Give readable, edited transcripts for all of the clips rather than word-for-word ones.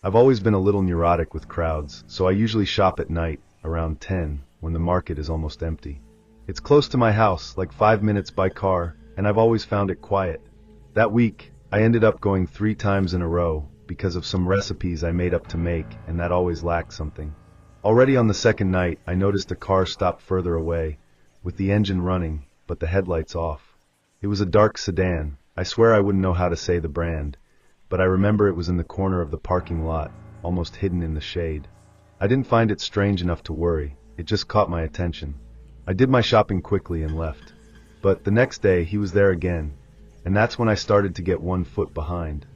I've always been a little neurotic with crowds, so I usually shop at night, around 10, when the market is almost empty. It's close to my house, like 5 minutes by car, and I've always found it quiet. That week, I ended up going 3 times in a row, because of some recipes I made up to make, and that always lacked something. Already on the second night, I noticed a car stop further away, with the engine running, but the headlights off. It was a dark sedan. I swear I wouldn't know how to say the brand, but I remember it was in the corner of the parking lot, almost hidden in the shade. I didn't find it strange enough to worry, it just caught my attention. I did my shopping quickly and left. But the next day, he was there again, and that's when I started to get 1 foot behind.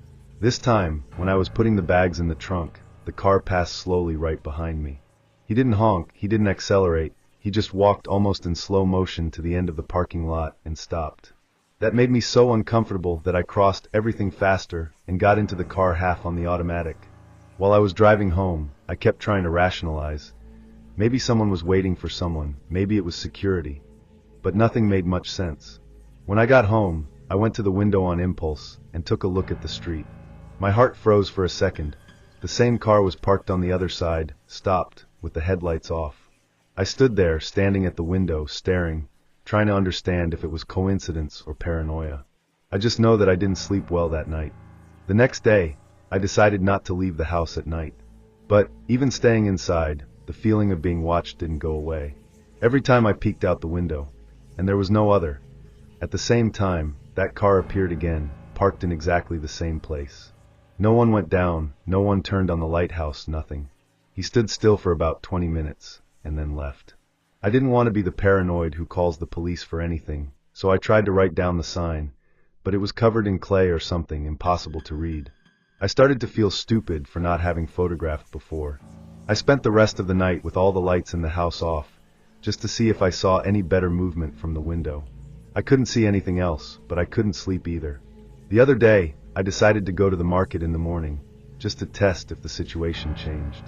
This time, when I was putting the bags in the trunk, the car passed slowly right behind me. He didn't honk, he didn't accelerate, he just walked almost in slow motion to the end of the parking lot and stopped. That made me so uncomfortable that I crossed everything faster and got into the car half on the automatic. While I was driving home, I kept trying to rationalize. Maybe someone was waiting for someone, maybe it was security. But nothing made much sense. When I got home, I went to the window on impulse and took a look at the street. My heart froze for a second. The same car was parked on the other side, stopped, with the headlights off. I stood there, standing at the window, staring, trying to understand if it was coincidence or paranoia. I just know that I didn't sleep well that night. The next day, I decided not to leave the house at night. But, even staying inside, the feeling of being watched didn't go away. Every time I peeked out the window, and there was no other. At the same time, that car appeared again, parked in exactly the same place. No one went down, no one turned on the lighthouse, nothing. He stood still for about 20 minutes, and then left. I didn't want to be the paranoid who calls the police for anything, so I tried to write down the sign, but it was covered in clay or something impossible to read. I started to feel stupid for not having photographed before. I spent the rest of the night with all the lights in the house off, just to see if I saw any better movement from the window. I couldn't see anything else, but I couldn't sleep either. The other day, I decided to go to the market in the morning, just to test if the situation changed.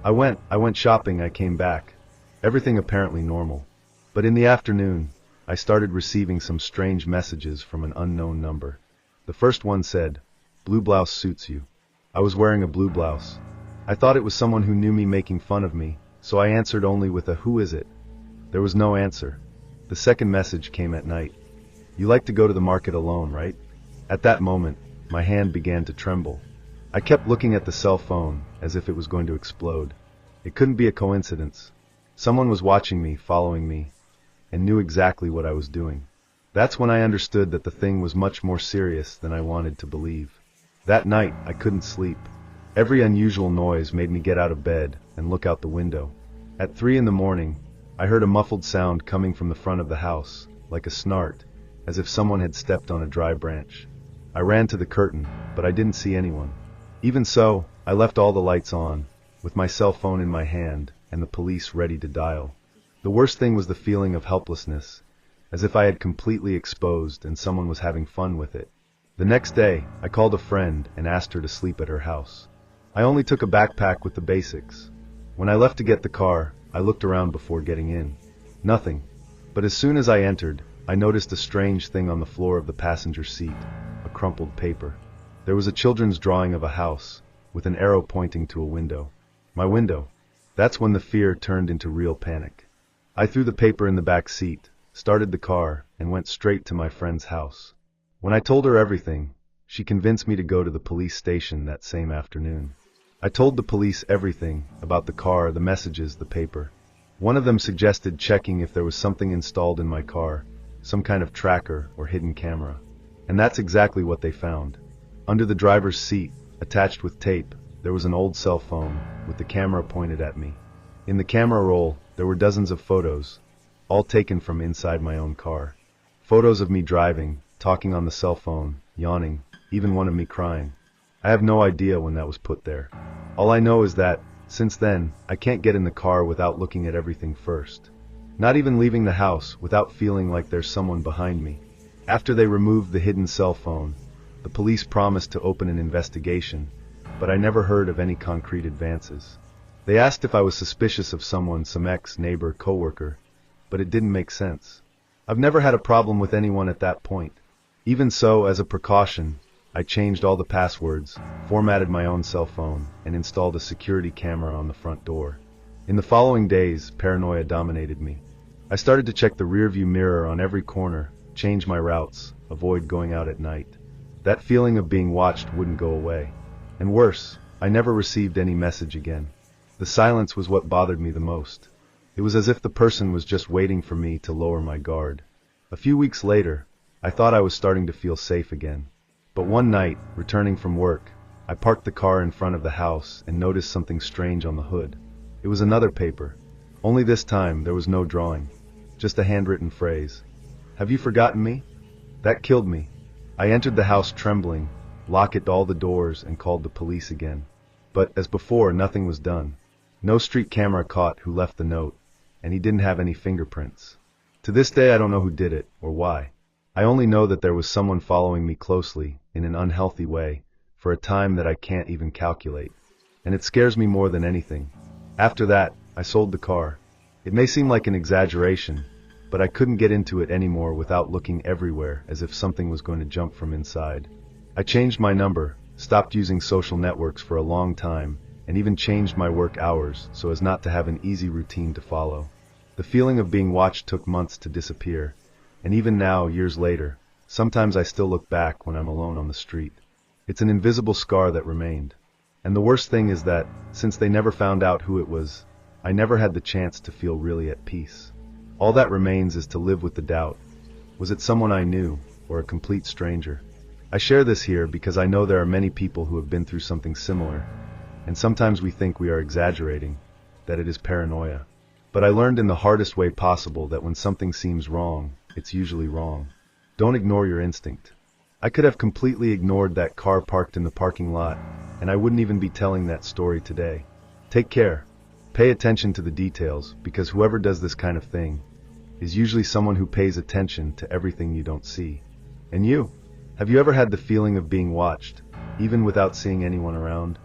I went shopping, I came back. Everything apparently normal. But in the afternoon, I started receiving some strange messages from an unknown number. The first one said, "Blue blouse suits you." I was wearing a blue blouse. I thought it was someone who knew me making fun of me, so I answered only with a "Who is it?" There was no answer. The second message came at night. "You like to go to the market alone, right?" At that moment, my hand began to tremble. I kept looking at the cell phone, as if it was going to explode. It couldn't be a coincidence. Someone was watching me, following me, and knew exactly what I was doing. That's when I understood that the thing was much more serious than I wanted to believe. That night, I couldn't sleep. Every unusual noise made me get out of bed and look out the window. At 3 in the morning, I heard a muffled sound coming from the front of the house, like a snort, as if someone had stepped on a dry branch. I ran to the curtain, but I didn't see anyone. Even so, I left all the lights on, with my cell phone in my hand, and the police ready to dial. The worst thing was the feeling of helplessness, as if I had completely exposed and someone was having fun with it. The next day, I called a friend and asked her to sleep at her house. I only took a backpack with the basics. When I left to get the car, I looked around before getting in. Nothing. But as soon as I entered, I noticed a strange thing on the floor of the passenger seat, a crumpled paper. There was a children's drawing of a house, with an arrow pointing to a window. My window. That's when the fear turned into real panic. I threw the paper in the back seat, started the car, and went straight to my friend's house. When I told her everything, she convinced me to go to the police station that same afternoon. I told the police everything, about the car, the messages, the paper. One of them suggested checking if there was something installed in my car, some kind of tracker or hidden camera. And that's exactly what they found. Under the driver's seat, attached with tape, there was an old cell phone, with the camera pointed at me. In the camera roll, there were dozens of photos, all taken from inside my own car. Photos of me driving, talking on the cell phone, yawning, even one of me crying. I have no idea when that was put there. All I know is that, since then, I can't get in the car without looking at everything first. Not even leaving the house without feeling like there's someone behind me. After they removed the hidden cell phone, the police promised to open an investigation, but I never heard of any concrete advances. They asked if I was suspicious of someone, some ex, neighbor, coworker, but it didn't make sense. I've never had a problem with anyone at that point. Even so, as a precaution, I changed all the passwords, formatted my own cell phone, and installed a security camera on the front door. In the following days, paranoia dominated me. I started to check the rearview mirror on every corner, change my routes, avoid going out at night. That feeling of being watched wouldn't go away. And worse, I never received any message again. The silence was what bothered me the most. It was as if the person was just waiting for me to lower my guard. A few weeks later, I thought I was starting to feel safe again. But one night, returning from work, I parked the car in front of the house and noticed something strange on the hood. It was another paper. Only this time there was no drawing. Just a handwritten phrase. "Have you forgotten me?" That killed me. I entered the house trembling, locked all the doors, and called the police again. But, as before, nothing was done. No street camera caught who left the note, and he didn't have any fingerprints. To this day I don't know who did it, or why. I only know that there was someone following me closely, in an unhealthy way, for a time that I can't even calculate. And it scares me more than anything. After that, I sold the car. It may seem like an exaggeration, but I couldn't get into it anymore without looking everywhere as if something was going to jump from inside. I changed my number, stopped using social networks for a long time, and even changed my work hours so as not to have an easy routine to follow. The feeling of being watched took months to disappear, and even now, years later, sometimes I still look back when I'm alone on the street. It's an invisible scar that remained. And the worst thing is that, since they never found out who it was, I never had the chance to feel really at peace. All that remains is to live with the doubt. Was it someone I knew, or a complete stranger? I share this here because I know there are many people who have been through something similar, and sometimes we think we are exaggerating, that it is paranoia. But I learned in the hardest way possible that when something seems wrong, it's usually wrong. Don't ignore your instinct. I could have completely ignored that car parked in the parking lot, and I wouldn't even be telling that story today. Take care. Pay attention to the details, because whoever does this kind of thing is usually someone who pays attention to everything you don't see. And you? Have you ever had the feeling of being watched, even without seeing anyone around?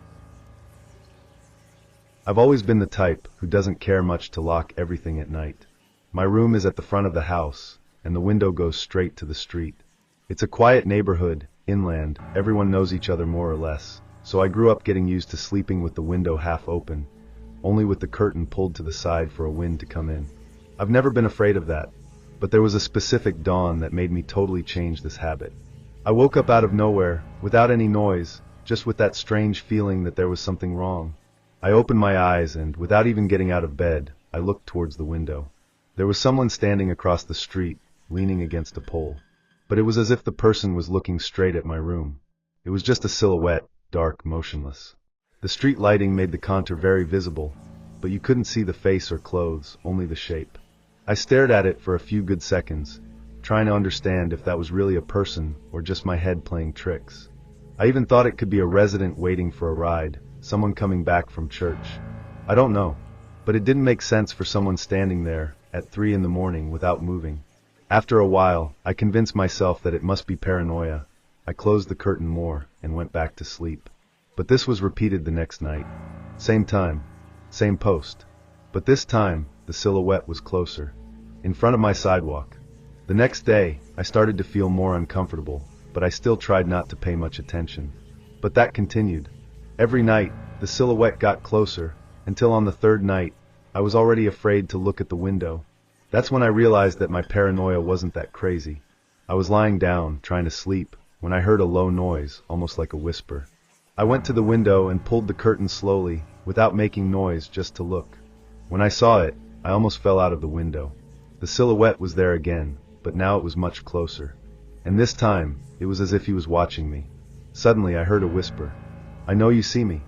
I've always been the type who doesn't care much to lock everything at night. My room is at the front of the house, and the window goes straight to the street. It's a quiet neighborhood, inland, everyone knows each other more or less, so I grew up getting used to sleeping with the window half open, only with the curtain pulled to the side for a wind to come in. I've never been afraid of that, but there was a specific dawn that made me totally change this habit. I woke up out of nowhere, without any noise, just with that strange feeling that there was something wrong. I opened my eyes and, without even getting out of bed, I looked towards the window. There was someone standing across the street, leaning against a pole. But it was as if the person was looking straight at my room. It was just a silhouette, dark, motionless. The street lighting made the contour very visible, but you couldn't see the face or clothes, only the shape. I stared at it for a few good seconds, trying to understand if that was really a person or just my head playing tricks. I even thought it could be a resident waiting for a ride, someone coming back from church. I don't know, but it didn't make sense for someone standing there at 3 in the morning without moving. After a while, I convinced myself that it must be paranoia. I closed the curtain more and went back to sleep. But this was repeated the next night. Same time, same post. But this time, the silhouette was closer, in front of my sidewalk. The next day, I started to feel more uncomfortable, but I still tried not to pay much attention. But that continued. Every night, the silhouette got closer, until on the third night, I was already afraid to look at the window. That's when I realized that my paranoia wasn't that crazy. I was lying down, trying to sleep, when I heard a low noise, almost like a whisper. I went to the window and pulled the curtain slowly, without making noise, just to look. When I saw it, I almost fell out of the window. The silhouette was there again, but now it was much closer. And this time, it was as if he was watching me. Suddenly I heard a whisper. "I know you see me."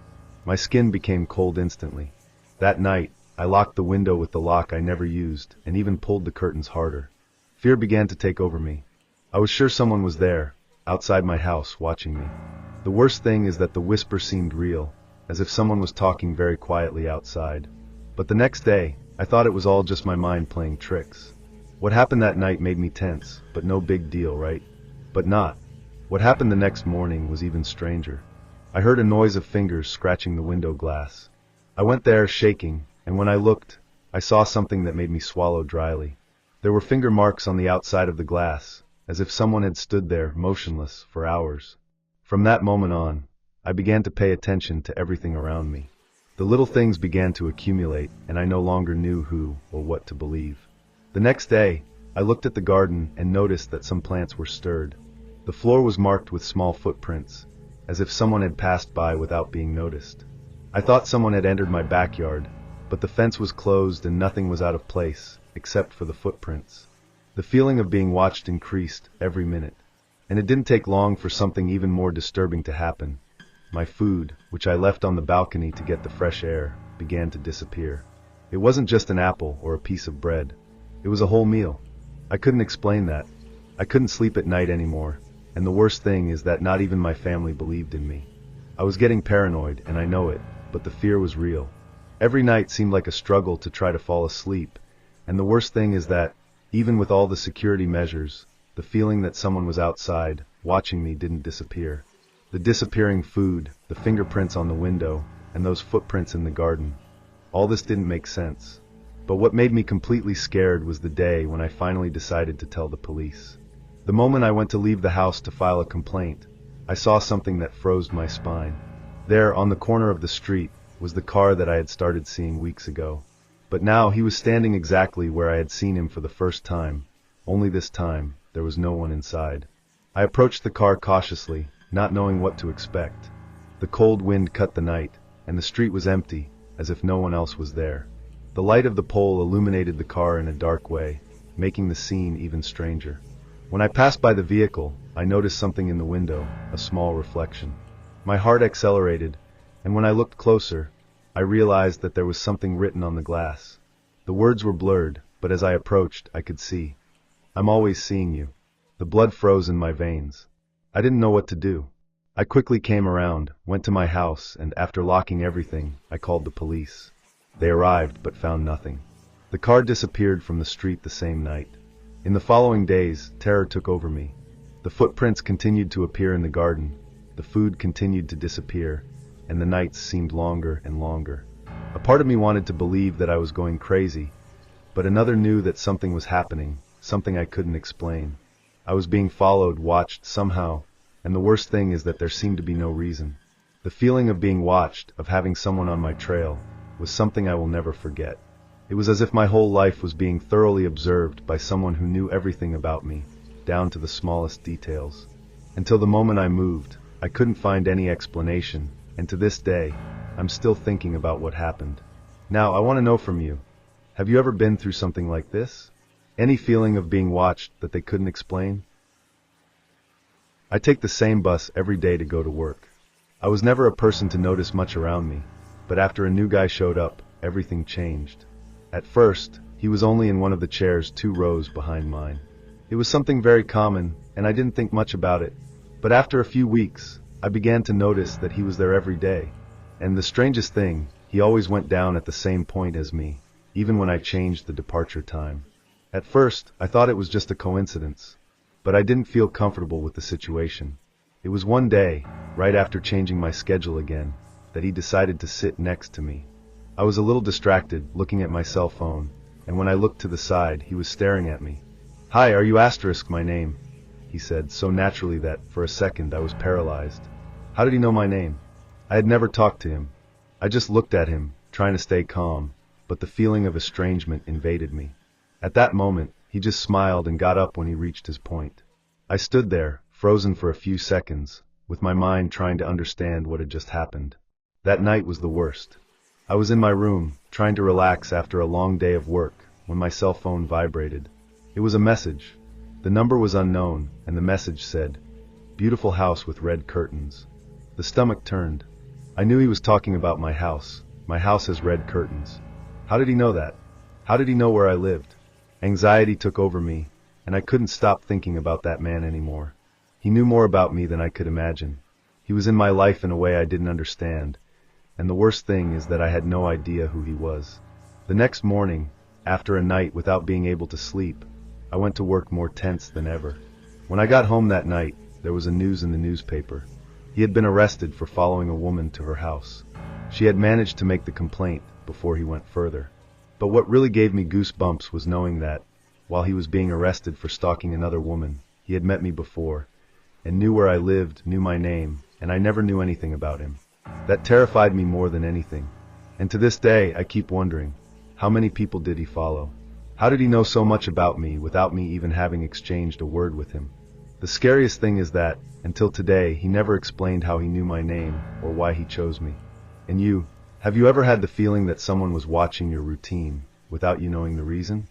My skin became cold instantly. That night, I locked the window with the lock I never used, and even pulled the curtains harder. Fear began to take over me. I was sure someone was there, outside my house, watching me. The worst thing is that the whisper seemed real, as if someone was talking very quietly outside. But the next day, I thought it was all just my mind playing tricks. What happened that night made me tense, but no big deal, right? But not. What happened the next morning was even stranger. I heard a noise of fingers scratching the window glass. I went there, shaking, and when I looked, I saw something that made me swallow dryly. There were finger marks on the outside of the glass, as if someone had stood there, motionless, for hours. From that moment on, I began to pay attention to everything around me. The little things began to accumulate, and I no longer knew who or what to believe. The next day, I looked at the garden and noticed that some plants were stirred. The floor was marked with small footprints, as if someone had passed by without being noticed. I thought someone had entered my backyard, but the fence was closed and nothing was out of place, except for the footprints. The feeling of being watched increased every minute, and it didn't take long for something even more disturbing to happen. My food, which I left on the balcony to get the fresh air, began to disappear. It wasn't just an apple or a piece of bread. It was a whole meal. I couldn't explain that. I couldn't sleep at night anymore, and the worst thing is that not even my family believed in me. I was getting paranoid, and I know it, but the fear was real. Every night seemed like a struggle to try to fall asleep, and the worst thing is that, even with all the security measures, the feeling that someone was outside, watching me, didn't disappear. The disappearing food, the fingerprints on the window, and those footprints in the garden. All this didn't make sense. But what made me completely scared was the day when I finally decided to tell the police. The moment I went to leave the house to file a complaint, I saw something that froze my spine. There, on the corner of the street, was the car that I had started seeing weeks ago. But now he was standing exactly where I had seen him for the first time, only this time, there was no one inside. I approached the car cautiously, not knowing what to expect. The cold wind cut the night, and the street was empty, as if no one else was there. The light of the pole illuminated the car in a dark way, making the scene even stranger. When I passed by the vehicle, I noticed something in the window, a small reflection. My heart accelerated, and when I looked closer, I realized that there was something written on the glass. The words were blurred, but as I approached, I could see. "I'm always seeing you." The blood froze in my veins. I didn't know what to do. I quickly came around, went to my house, and after locking everything, I called the police. They arrived, but found nothing. The car disappeared from the street the same night. In the following days, terror took over me. The footprints continued to appear in the garden, the food continued to disappear, and the nights seemed longer and longer. A part of me wanted to believe that I was going crazy, but another knew that something was happening, something I couldn't explain. I was being followed, watched, somehow, and the worst thing is that there seemed to be no reason. The feeling of being watched, of having someone on my trail, was something I will never forget. It was as if my whole life was being thoroughly observed by someone who knew everything about me, down to the smallest details. Until the moment I moved, I couldn't find any explanation, and to this day, I'm still thinking about what happened. Now, I want to know from you, have you ever been through something like this? Any feeling of being watched that they couldn't explain? I take the same bus every day to go to work. I was never a person to notice much around me, but after a new guy showed up, everything changed. At first, he was only in one of the chairs 2 rows behind mine. It was something very common, and I didn't think much about it. But after a few weeks, I began to notice that he was there every day. And the strangest thing, he always went down at the same point as me, even when I changed the departure time. At first, I thought it was just a coincidence, but I didn't feel comfortable with the situation. It was one day, right after changing my schedule again, that he decided to sit next to me. I was a little distracted, looking at my cell phone, and when I looked to the side, he was staring at me. "Hi, are you asterisk my name?" he said, so naturally that, for a second, I was paralyzed. How did he know my name? I had never talked to him. I just looked at him, trying to stay calm, but the feeling of estrangement invaded me. At that moment, he just smiled and got up when he reached his point. I stood there, frozen for a few seconds, with my mind trying to understand what had just happened. That night was the worst. I was in my room, trying to relax after a long day of work, when my cell phone vibrated. It was a message. The number was unknown, and the message said, "Beautiful house with red curtains." The stomach turned. I knew he was talking about my house. My house has red curtains. How did he know that? How did he know where I lived? Anxiety took over me, and I couldn't stop thinking about that man anymore. He knew more about me than I could imagine. He was in my life in a way I didn't understand, and the worst thing is that I had no idea who he was. The next morning, after a night without being able to sleep, I went to work more tense than ever. When I got home that night, there was a news in the newspaper. He had been arrested for following a woman to her house. She had managed to make the complaint before he went further. But what really gave me goosebumps was knowing that, while he was being arrested for stalking another woman, he had met me before, and knew where I lived, knew my name, and I never knew anything about him. That terrified me more than anything. And to this day, I keep wondering, how many people did he follow? How did he know so much about me without me even having exchanged a word with him? The scariest thing is that, until today, he never explained how he knew my name or why he chose me. And you, have you ever had the feeling that someone was watching your routine without you knowing the reason?